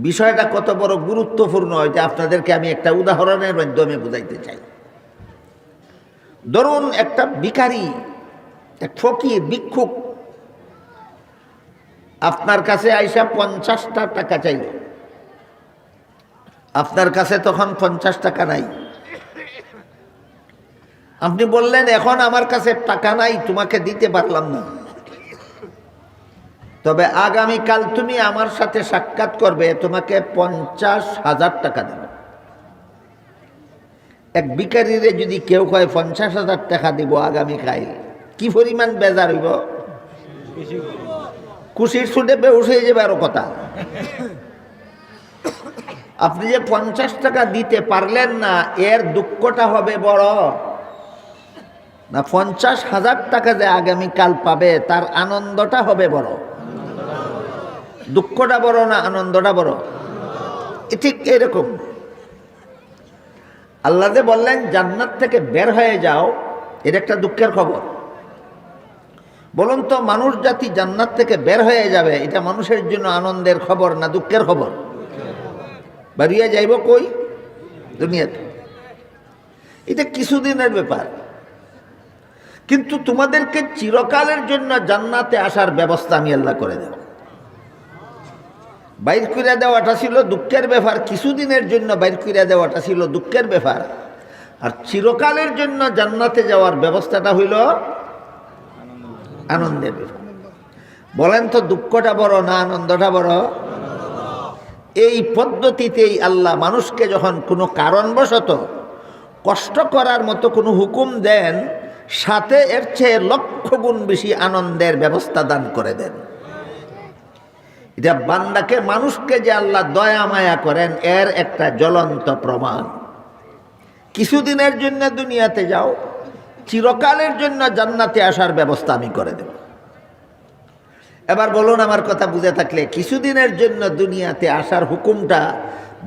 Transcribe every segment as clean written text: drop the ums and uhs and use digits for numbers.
বিষয়টা কত বড় গুরুত্বপূর্ণ এটা আপনাদেরকে আমি একটা উদাহরণের মাধ্যমে বুঝাইতে চাই। ধরুন একটা ভিখারি, এক ফকির, ভিক্ষুক আপনার কাছে আইসা 50টা টাকা চাইল। আপনার কাছে তখন 50 টাকা নাই। আপনি বললেন, এখন আমার কাছে টাকা নাই, তোমাকে দিতে পারলাম না, তবে আগামীকাল তুমি আমার সাথে সাক্ষাৎ করবে, তোমাকে 50,000 টাকা দেব। এক ভিখারিরে যদি কেউ কয় 50,000 টাকা দিব আগামীকাল, কি পরিমাণ বেজার হইব? খুশির ছুটে বেউস হয়ে যাবে। আরো কথা, আপনি যে 50 টাকা দিতে পারলেন না, এর দুঃখটা হবে বড় না 50,000 টাকা যে আগামীকাল পাবে তার আনন্দটা হবে বড়? দুঃখটা বড় না আনন্দটা বড়? ঠিক এরকম আল্লাহ যে বললেন জান্নাত থেকে বের হয়ে যাও, এটা একটা দুঃখের খবর। বলুন তো, মানুষ জাতি জান্নাত থেকে বের হয়ে যাবে, এটা মানুষের জন্য আনন্দের খবর না দুঃখের খবর? বাড়িয়ে যাইব কই? দুনিয়াতে। এটা কিছুদিনের ব্যাপার, কিন্তু তোমাদেরকে চিরকালের জন্য জান্নাতে আসার ব্যবস্থা আমি আল্লাহ করে দেব। বাইর করে দেওয়াটা ছিল দুঃখের ব্যাপার, কিছুদিনের জন্য বাইর করে দেওয়াটা ছিল দুঃখের ব্যাপার, আর চিরকালের জন্য জান্নাতে যাওয়ার ব্যবস্থাটা হইল আনন্দের ব্যাপার। বলেন তো, দুঃখটা বড় না আনন্দটা বড়? এই পদ্ধতিতেই আল্লাহ মানুষকে যখন কোনো কারণবশত কষ্ট করার মতো কোনো হুকুম দেন, সাথে এর চেয়ে লক্ষ গুণ বেশি আনন্দের ব্যবস্থা দান করে দেন। এটা বান্দাকে, মানুষকে যে আল্লাহ দয়া মায়া করেন এর একটা জ্বলন্ত প্রমাণ। কিছুদিনের জন্য দুনিয়াতে যাও, চিরকালের জন্য জান্নাতে আসার ব্যবস্থা আমি করে দেব। এবার বলুন, আমার কথা বুঝে থাকলে, কিছুদিনের জন্য দুনিয়াতে আসার হুকুমটা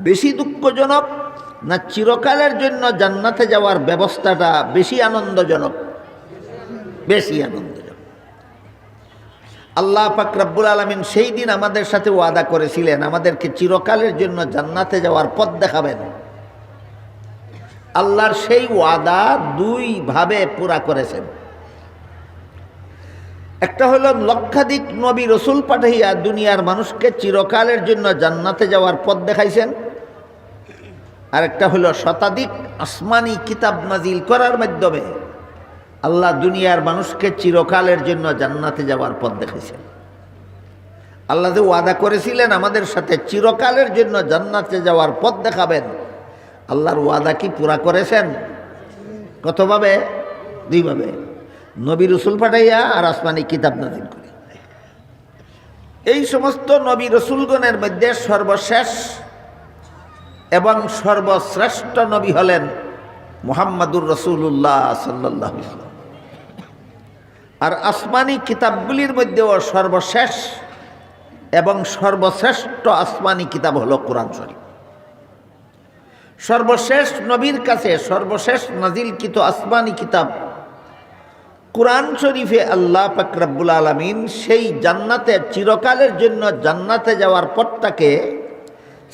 বেশি দুঃখজনক না চিরকালের জন্য জান্নাতে যাওয়ার ব্যবস্থাটা বেশি আনন্দজনক? বেশি আনন্দজনক। আল্লাহ পাক রব্বুল আলামিন সেই দিন আমাদের সাথে ওয়াদা করেছিলেন আমাদেরকে চিরকালের জন্য জান্নাতে যাওয়ার পথ দেখাবেন। আল্লাহর সেই ওয়াদা দুই ভাবে পুরা করেছেন। একটা হলো লক্ষাধিক নবী রসুল পাঠাইয়া দুনিয়ার মানুষকে চিরকালের জন্য জান্নাতে যাওয়ার পথ দেখাইছেন, আর একটা হলো শতাধিক আসমানি কিতাব নাজিল করার মাধ্যমে আল্লাহ দুনিয়ার মানুষকে চিরকালের জন্য জান্নাতে যাওয়ার পথ দেখাইছেন। আল্লাহ যে ওয়াদা করেছিলেন আমাদের সাথে চিরকালের জন্য জান্নাতে যাওয়ার পথ দেখাবেন, আল্লাহর ওয়াদা কি পুরা করেছেন? কতভাবে? দুইভাবে, নবী রসুল পাঠাইয়া আর আসমানি কিতাব নাজিল করে। এই সমস্ত নবী রসুলগণের মধ্যে সর্বশেষ এবং সর্বশ্রেষ্ঠ নবী হলেন মুহাম্মাদুর রাসূলুল্লাহ সাল্লাল্লাহু আলাইহি ওয়াসাল্লাম। আর আসমানি কিতাবগুলির মধ্যেও সর্বশেষ এবং সর্বশ্রেষ্ঠ আসমানি কিতাব হলো কোরআন শরীফ। সর্বশেষ নবীর কাছে সর্বশেষ নাজিলকৃত আসমানি কিতাব কোরআন শরীফে আল্লাহ পাক রব্বুল আলামিন সেই জান্নাতে, চিরকালের জন্য জান্নাতে যাওয়ার পথটাকে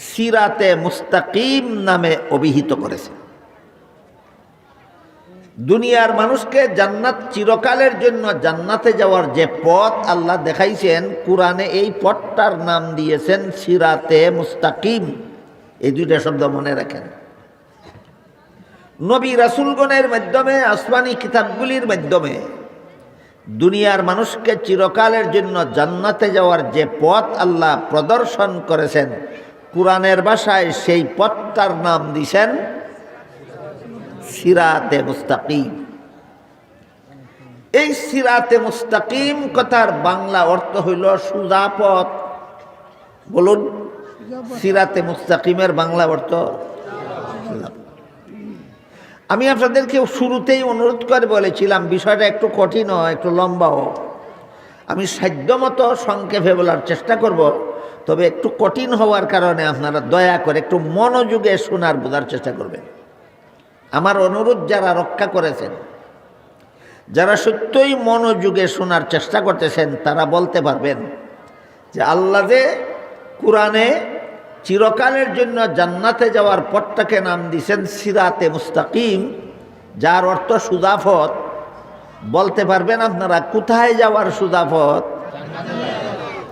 সিরাতে মুস্তাকিম নামে অভিহিত করেছে। দুনিয়ার মানুষকে জান্নাত, চিরকালের জন্য জান্নাতে যাওয়ার যে পথ আল্লাহ দেখাইছেন, কোরআনে এই পথটার নাম দিয়েছেন সিরাতে মুস্তাকিম। এই দুইটা শব্দ মনে রাখেন। নবী রাসূলগণের মাধ্যমে, আসমানি কিতাবগুলির মাধ্যমে দুনিয়ার মানুষকে চিরকালের জন্য জান্নাতে যাওয়ার যে পথ আল্লাহ প্রদর্শন করেছেন, কোরআনের ভাষায় সেই পথটার নাম দিয়েছেন সিরাতে মুস্তাকিম। এই সিরাতে মুস্তাকিম কথার বাংলা অর্থ হইল সোজা পথ। বলুন, সিরাতে মুস্তাকিমের বাংলা অর্থ? আমি আপনাদেরকে শুরুতেই অনুরোধ করে বলেছিলাম বিষয়টা একটু কঠিনও, একটু লম্বাও। আমি সাধ্যমতো সংক্ষেপে বলার চেষ্টা করব, তবে একটু কঠিন হওয়ার কারণে আপনারা দয়া করে একটু মনোযোগে শোনার, বোঝার চেষ্টা করবেন। আমার অনুরোধ যারা রক্ষা করেছেন, যারা সত্যই মনোযোগে শোনার চেষ্টা করতেছেন, তারা বলতে পারবেন যে আল্লাহ যে কোরআনে চিরকালের জন্য জান্নাতে যাওয়ার পথটাকে নাম দিয়েছেন সিরাতে মুস্তাকিম, যার অর্থ সুজা পথ। বলতে পারবেন আপনারা কোথায় যাওয়ার সুজা পথ?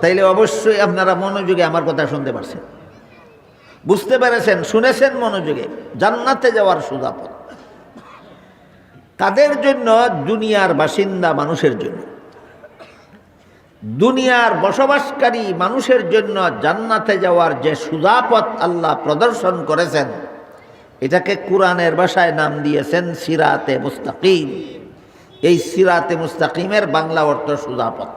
তাইলে অবশ্যই আপনারা মনোযোগে আমার কথা শুনতে পারছেন, বুঝতে পেরেছেন, শুনেছেন মনোযোগে। জান্নাতে যাওয়ার সুজা পথ কাদের জন্য? দুনিয়ার বাসিন্দা মানুষের জন্য। দুনিয়ার বসবাসকারী মানুষের জন্য জান্নাতে যাওয়ার যে সুজা পথ আল্লাহ প্রদর্শন করেছেন, এটাকে কোরআনের ভাষায় নাম দিয়েছেন সিরাতে মুস্তাকিম। এই সিরাতে মুস্তাকিমের বাংলা অর্থ সুজা পথ।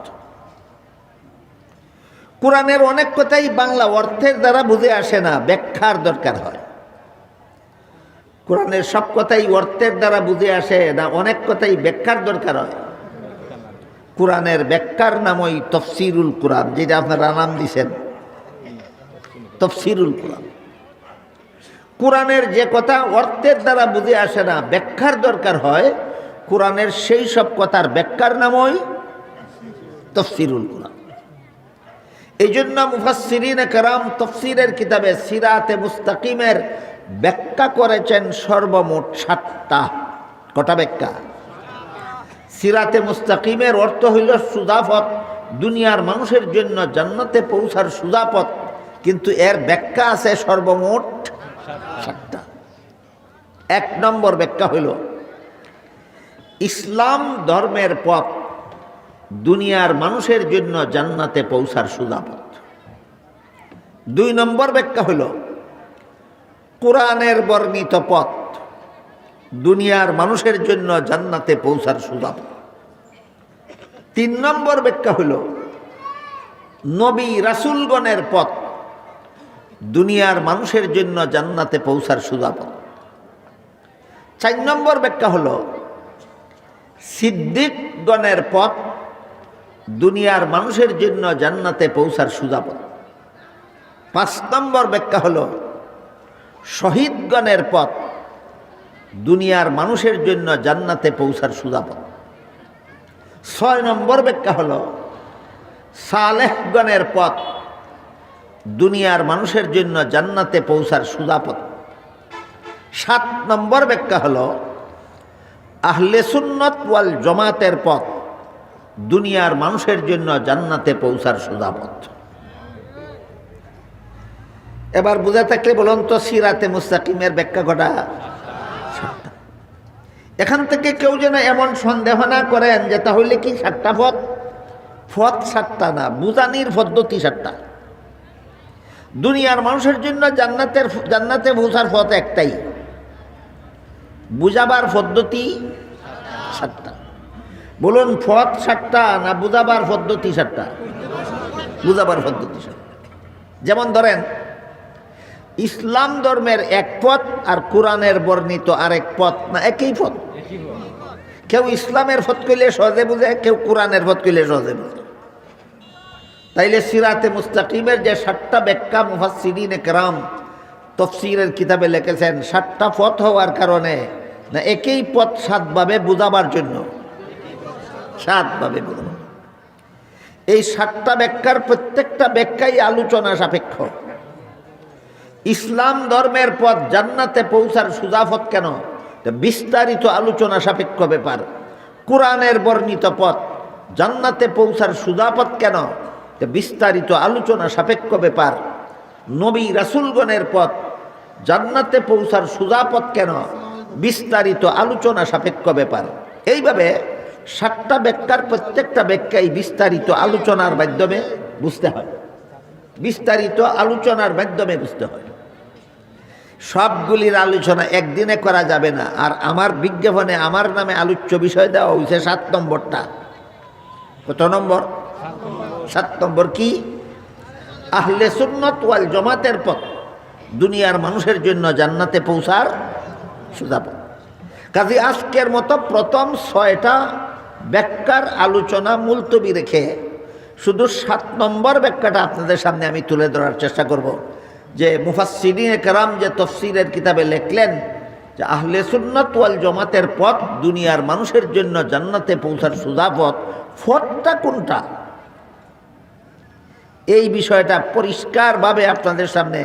কোরআনের অনেক কথাই বাংলা অর্থের দ্বারা বুঝে আসে না, ব্যাখ্যার দরকার হয়। কোরআনের সব কথাই অর্থের দ্বারা বুঝে আসে না, অনেক কথাই ব্যাখ্যার দরকার হয়। কোরআনের ব্যাখ্যার নামই তফসিরুল কোরআন, যেটা আপনারা নাম দিয়েছেন তফসিরুল কোরআন। কোরআনের যে কথা অর্থের দ্বারা বুঝে আসে না, ব্যাখ্যার দরকার হয়, কোরআনের সেই সব কথার ব্যাখ্যার নামই তফসিরুল কোরআন। এই জন্য মুফাসসিরিনে কেরাম তফসিরের কিতাবে সিরাতে মুস্তাকিমের ব্যাখ্যা করেছেন সর্বমোট 7টা। কটা ব্যাখ্যা? সিরাতে মুস্তাকিমের অর্থ হইল সুজা পথ, দুনিয়ার মানুষের জন্য জান্নাতে পৌঁছার সুজা পথ, কিন্তু এর ব্যাখ্যা আছে সর্বমোট 7টা। 1 নম্বর ব্যাখ্যা হইল ইসলাম ধর্মের পথ দুনিয়ার মানুষের জন্য জান্নাতে পৌঁছার সুজা পথ। 2 নম্বর ব্যাখ্যা হইল কোরআনের বর্ণিত পথ দুনিয়ার মানুষের জন্য জান্নাতে পৌঁছার সুজা পথ। 3 নম্বর ব্যাখ্যা হইল নবী রাসূলগণের পথ দুনিয়ার মানুষের জন্য জান্নাতে পৌঁছার সুজা পথ। 4 নম্বর ব্যাখ্যা হল সিদ্দিকগণের পথ দুনিয়ার মানুষের জন্য জান্নাতে পৌঁছার সুজা পথ। 5 নম্বর ব্যাখ্যা হল শহীদগণের পথ দুনিয়ার মানুষের জন্য জান্নাতে পৌঁছার সুজা পথ। 6 নম্বর ব্যাখ্যা হল সালেহগণের পথ দুনিয়ার মানুষের জন্য জান্নাতে পৌঁছার সুজা পথ। 7 নম্বর ব্যাখ্যা হল আহলে সুন্নাত ওয়াল জামাতের পথ দুনিয়ার মানুষের জন্য জান্নাতে পৌঁছার সুজা পথ। এবার বুঝা থাকলে বলুন তো সিরাতে মুস্তাকিমের ব্যাখ্যা কটা? 7টা। এখান থেকে কেউ যেন এমন সন্দেহ না করেন যে তাহলে কি 7টা পথ? পথ 7টা না, বুঝানির পদ্ধতি 7টা। দুনিয়ার মানুষের জন্য জান্নাতে পৌঁছার পথ একটাই, বুঝাবার পদ্ধতি 7টা। বলুন পথ 7টা না বুঝাবার পদ্ধতি 7টা? বুঝাবার পদ্ধতি 7টা। যেমন ধরেন ইসলাম ধর্মের এক পথ আর কোরআনের বর্ণিত আরেক পথ না, একই পথ। কেউ ইসলামের পথ কইলে সহজে বুঝে, কেউ কোরআনের পথ কইলে সহজে বুঝে। তাইলে সিরাতে মুস্তাকিমের যে 7টা ব্যাখ্যা মুফাসসিরিনে কেরাম তফসিরের কিতাবে লিখেছেন, 7টা পথ হওয়ার কারণে না একই পথ 7 ভাবে বুঝাবার জন্য, 7 ভাবে বুঝাবার। এই 7টা ব্যাখ্যার প্রত্যেকটা ব্যাখ্যাই আলোচনা সাপেক্ষ। ইসলাম ধর্মের পথ জান্নাতে পৌঁছার সুজা পথ কেন? বিস্তারিত আলোচনা সাপেক্ষ ব্যাপার। কোরআনের বর্ণিত পথ জান্নাতে পৌঁছার সুজা পথ কেন? বিস্তারিত আলোচনা সাপেক্ষ ব্যাপার। নবী রাসূলগণের পথ জান্নাতে পৌঁছার সুজা পথ কেন? বিস্তারিত আলোচনা সাপেক্ষ ব্যাপার। এইভাবে 7টা ব্যাখ্যার প্রত্যেকটা ব্যাখ্যাই বিস্তারিত আলোচনার মাধ্যমে বুঝতে হয়, বিস্তারিত আলোচনার মাধ্যমে বুঝতে হয়। সবগুলির আলোচনা একদিনে করা যাবে না। আর আমার বিজ্ঞাপনে আমার নামে আলোচ্য বিষয় দেওয়া হয়েছে 7 নম্বরটা। কত নম্বর? 7 নম্বর কি? আহলে সুন্নাত ওয়াল জামাতের পথ দুনিয়ার মানুষের জন্য জান্নাতে পৌঁছার সুজা পথ। কাজে আজকের মতো প্রথম 6টা ব্যাখ্যার আলোচনা মুলতবি রেখে শুধু 7 নম্বর ব্যাখ্যাটা আপনাদের সামনে আমি তুলে ধরার চেষ্টা করব। যে মুফাসসিরিনে কেরাম যে তফসিরের কিতাবে লিখলেন যে আহলে সুন্নাত ওয়াল জামাতের পথ দুনিয়ার মানুষের জন্য জান্নাতে পৌঁছার সুজা পথ, পথটা কোনটা? এই বিষয়টা পরিষ্কারভাবে আপনাদের সামনে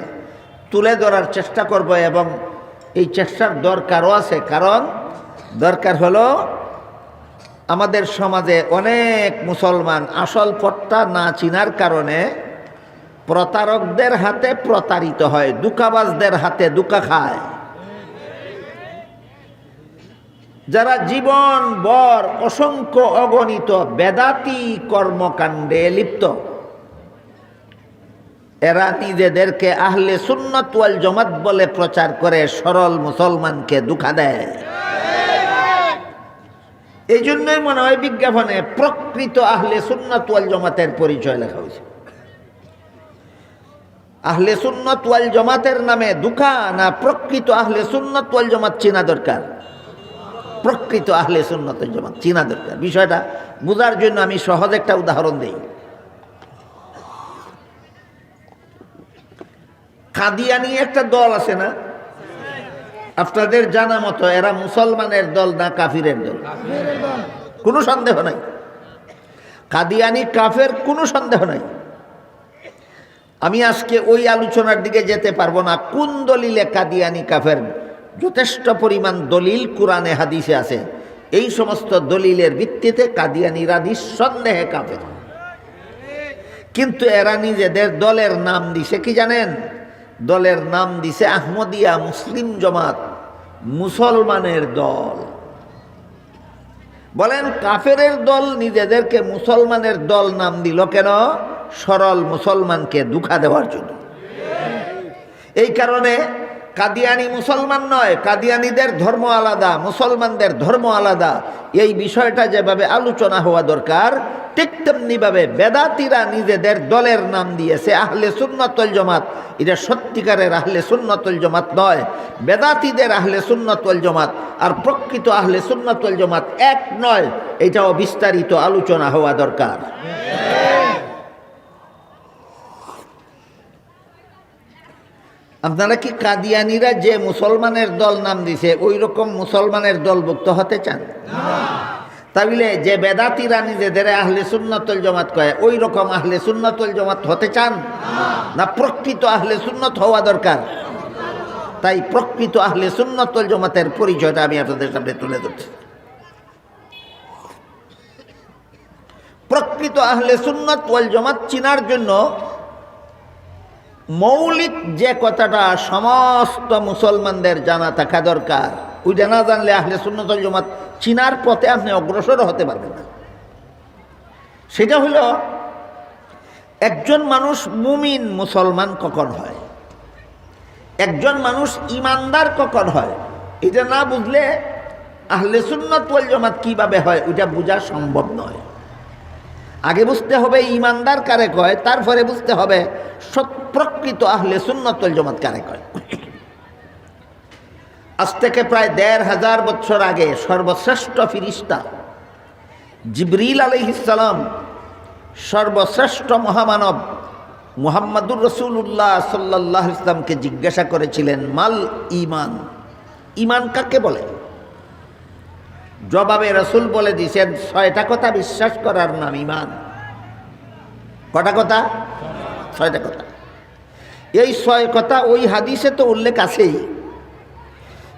তুলে ধরার চেষ্টা করব এবং এই চেষ্টার দরকারও আছে। কারণ দরকার হলো আমাদের সমাজে অনেক মুসলমান আসল পথটা না চিনার কারণে প্রতারকদের হাতে প্রতারিত হয়, দুকাবাজদের হাতে দুকা খায়। যারা জীবন ভর অসংখ্য অগণিত বেদাতি কর্মকাণ্ডে লিপ্ত, এরা নিজেদেরকে আহলে সুন্নাত ওয়াল জামাত বলে প্রচার করে সরল মুসলমানকে ধোঁকা দেয়। এই জন্যই মনে হয় বিজ্ঞাপনে প্রকৃত আহলে সুন্নাত ওয়াল জামাতের পরিচয় লেখা হয়েছে। আহলে সুন্নাত ওয়াল জামাতের নামে ধোঁকা না প্রকৃত আহলে সুন্নাত ওয়াল জামাত চেনা দরকার? প্রকৃত আহলে সুন্নাত ওয়াল জামাত চেনা দরকার। বিষয়টা বোঝার জন্য আমি সহজ একটা উদাহরণ দিই। কাদিয়ানি একটা দল আছে না, আপনাদের জানা মতো এরা মুসলমানের দল না কাফিরের দল? কোনো সন্দেহ নাই কাদিয়ানি কাফের, কোনো সন্দেহ নাই। আমি আজকে ওই আলোচনার দিকে যেতে পারবো না কোন দলিলে কাদিয়ানি কাফের। যথেষ্ট পরিমাণ দলিল কোরআনে হাদিসে আছে। এই সমস্ত দলিলের ভিত্তিতে কাদিয়ানিরা নিঃসন্দেহে কাফের। কিন্তু এরা নিজেদের দলের নাম দিছে কি জানেন? দলের নাম দিছে আহমদিয়া মুসলিম জামাত, মুসলমানের দল। বলেন কাফেরের দল নিজেদেরকে মুসলমানের দল নাম দিল কেন? সরল মুসলমানকে ধোঁকা দেওয়ার জন্য। এই কারণে কাদিয়ানি মুসলমান নয়, কাদিয়ানিদের ধর্ম আলাদা, মুসলমানদের ধর্ম আলাদা। এই বিষয়টা যেভাবে আলোচনা হওয়া দরকার, ঠিক তেমনিভাবে বেদাতিরা নিজেদের দলের নাম দিয়েছে আহলে সুন্নাত ওয়াল জামাত। এটা সত্যিকারের আহলে সুন্নাত ওয়াল জামাত নয়, বেদাতিদের আহলে সুন্নাত ওয়াল জামাত আর প্রকৃত আহলে সুন্নাত ওয়াল জামাত এক নয়। এটাও বিস্তারিত আলোচনা হওয়া দরকার। আপনারা কি কাদিয়ানিরা যে মুসলমানের দল নাম দিছে ওই রকম মুসলমানের দলভুক্ত হতে চান? তাহলে যে বেদাতিরা নিজেদের আহলে সুন্নাত ওয়াল জামাত কয় ওই রকম আহলে সুন্নাত ওয়াল জামাত হতে চান না? প্রকৃত আহলে সুন্নাত হওয়া দরকার। তাই প্রকৃত আহলে সুন্নাত ওয়াল জামাতের পরিচয়টা আমি আপনাদের সামনে তুলে ধরছি। প্রকৃত আহলে সুন্নাত ওয়াল জামাত চিনার জন্য মৌলিক যে কথাটা সমস্ত মুসলমানদের জানা থাকা দরকার, ওইটা না জানলে আহলে সুন্নাত ওয়াল জামাত চিনার পথে আপনি অগ্রসর হতে পারবেন না। সেটা হলো একজন মানুষ মুমিন মুসলমান কখন হয়, একজন মানুষ ইমানদার কখন হয়। এটা না বুঝলে আহলে সুন্নাত ওয়াল জামাত কিভাবে হয় ওইটা বোঝা সম্ভব নয়। আগে বুঝতে হবে ইমানদার কারে কয়, তারপরে বুঝতে হবে প্রকৃত আহলে সুন্নাত ওয়াল জামাত কারে কয়। আজ থেকে প্রায় ১৫০০ বছর আগে সর্বশ্রেষ্ঠ ফিরিস্তা জিবরিল আলাইহিস সালাম সর্বশ্রেষ্ঠ মহামানব মুহাম্মাদুর রাসূলুল্লাহ সাল্লাল্লাহু আলাইহি ওয়াসাল্লামকে জিজ্ঞাসা করেছিলেন, মাল ঈমান, ঈমান কাকে বলে? জবাবে রাসূল বলে দিয়েছেন ৬টা কথা বিশ্বাস করার নাম ঈমান। কটা কথা? ৬টা কথা। এই ৬ কথা ওই হাদিসে তো উল্লেখ আছেই।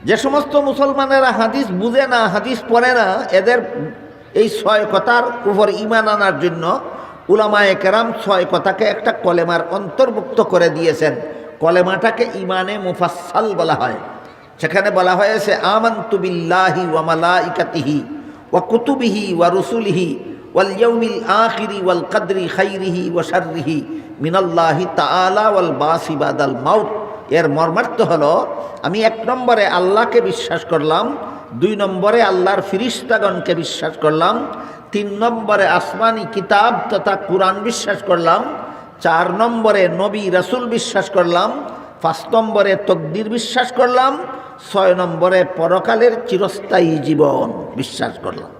যে সমস্ত মুসলমানেরা হাদিস বুঝে না, হাদিস পড়ে না, এদের এই ৬ কথার উপর ঈমান আনার জন্য উলামায়ে কেরাম ৬ কথাকে একটা কলেমার অন্তর্ভুক্ত করে দিয়েছেন। কলেমাটাকে ঈমানে মুফাসসাল বলা হয়। সেখানে বলা হয়েছে আমানতু বিল্লাহি ওয়া মালাইকাতিহি ওয়া কুতুবিহি ওয়া রুসুলিহি ওয়াল ইয়াউমিল আখিরি ওয়াল কদরি খাইরিহি ওয়া শাররিহি মিনাল্লাহি তাআলা ওয়াল বাসি বাদাল মাউত। এর মর্মার্থ হলো আমি ১ নম্বরে আল্লাহকে বিশ্বাস করলাম, ২ নম্বরে আল্লাহর ফিরিস্তাগণকে বিশ্বাস করলাম, ৩ নম্বরে আসমানি কিতাব তথা কুরআন বিশ্বাস করলাম, ৪ নম্বরে নবী রাসূল বিশ্বাস করলাম, ৫ নম্বরে তকদির বিশ্বাস করলাম, ৬ নম্বরে পরকালের চিরস্থায়ী জীবন বিশ্বাস করলাম।